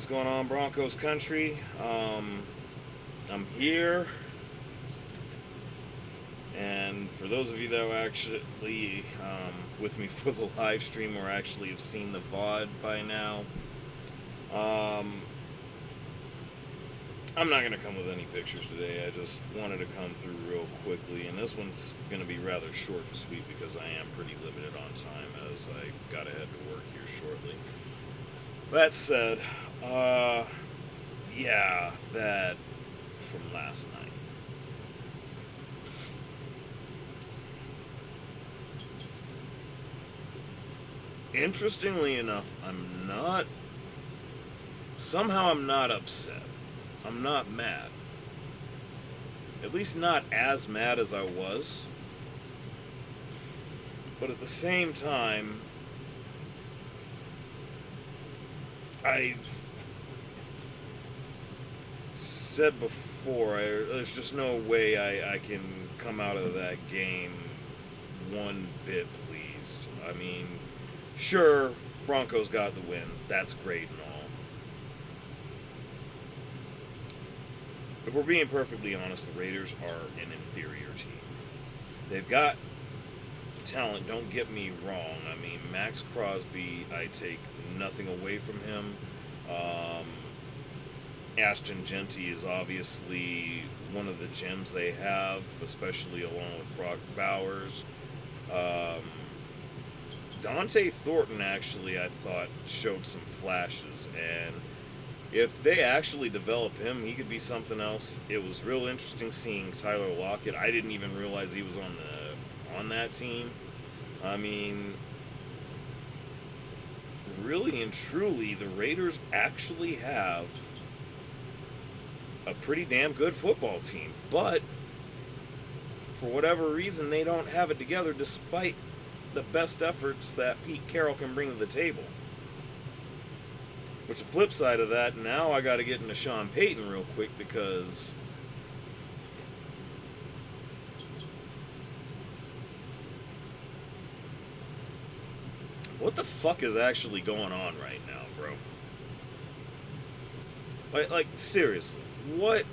What's going on, Broncos country? I'm here, and for those of you that were actually with me for the live stream or actually have seen the VOD by now, um, I'm not going to come with any pictures today. I just wanted to come through real quickly, and this one's going to be rather short and sweet because I am pretty limited on time as I got to head to work here shortly. That said, uh, yeah, that from last night. Interestingly enough, I'm not. Somehow, I'm not upset. I'm not mad. At least, not as mad as I was. But at the same time, I've said before, there's just no way I can come out of that game one bit pleased. I mean, sure, Broncos got the win. That's great and all. If we're being perfectly honest, the Raiders are an inferior team. They've got talent, don't get me wrong. I mean, Max Crosby, I take nothing away from him. Um, Ashton Genty is obviously one of the gems they have, especially along with Brock Bowers. Um, Dante Thornton actually, I thought, showed some flashes, and if they actually develop him, he could be something else. It was real interesting seeing Tyler Lockett. I didn't even realize he was on that team. I mean, really and truly, the Raiders actually have a pretty damn good football team. But for whatever reason, they don't have it together despite the best efforts that Pete Carroll can bring to the table. Which, the flip side of that, now I got to get into Sean Payton real quick because what the fuck is actually going on right now, bro? Like seriously, what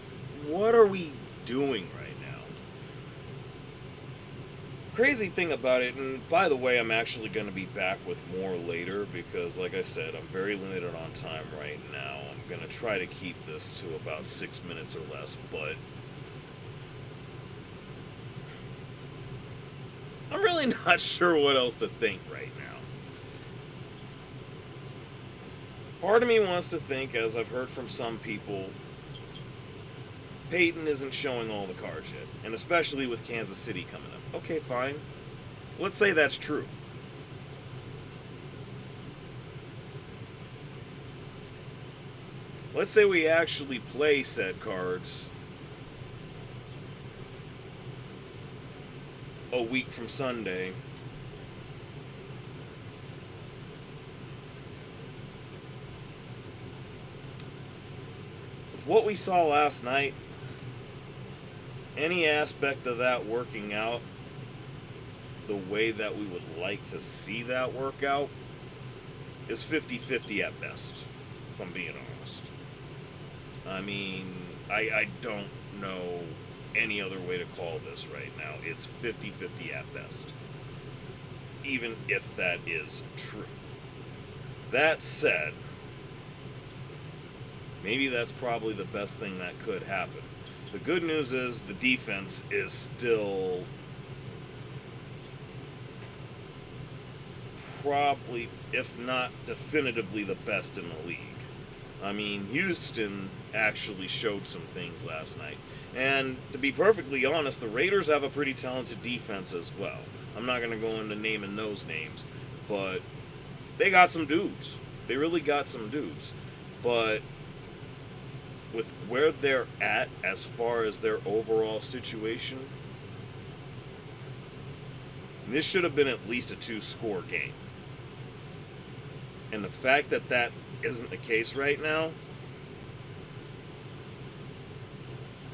are we doing right now? Crazy thing about it, and by the way, I'm actually going to be back with more later because, like I said, I'm very limited on time right now. I'm going to try to keep this to about 6 minutes or less, but I'm really not sure what else to think right now. Part of me wants to think, as I've heard from some people, Peyton isn't showing all the cards yet, and especially with Kansas City coming up. Okay, fine. Let's say that's true. Let's say we actually play said cards a week from Sunday. With what we saw last night, any aspect of that working out the way that we would like to see that work out is 50-50 at best, if I'm being honest. I mean, I don't know any other way to call this right now. It's 50-50 at best, even if that is true. That said, maybe that's probably the best thing that could happen. The good news is the defense is still probably, if not definitively, the best in the league. I mean, Houston actually showed some things last night. And to be perfectly honest, the Raiders have a pretty talented defense as well. I'm not going to go into naming those names, but they got some dudes. They really got some dudes. But with where they're at as far as their overall situation, this should have been at least a 2-score game. And the fact that that isn't the case right now,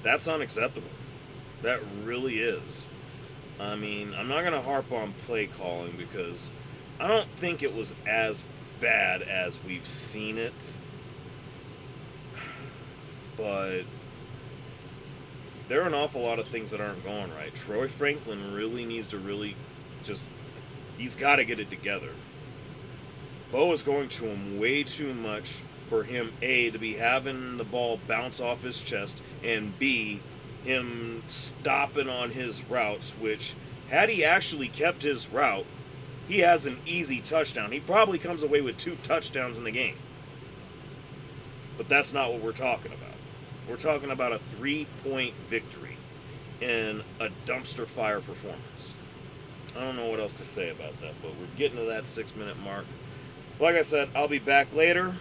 that's unacceptable. That really is. I mean, I'm not going to harp on play calling because I don't think it was as bad as we've seen it. but there are an awful lot of things that aren't going right. Troy Franklin really needs to he's got to get it together. Bo is going to him way too much for him, A, to be having the ball bounce off his chest, and B, him stopping on his routes, which, had he actually kept his route, he has an easy touchdown. He probably comes away with 2 touchdowns in the game. But that's not what we're talking about. We're talking about a 3-point victory in a dumpster fire performance. I don't know what else to say about that, but we're getting to that 6-minute mark. Like I said, I'll be back later.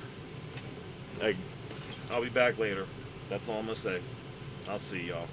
I'll be back later. That's all I'm going to say. I'll see y'all.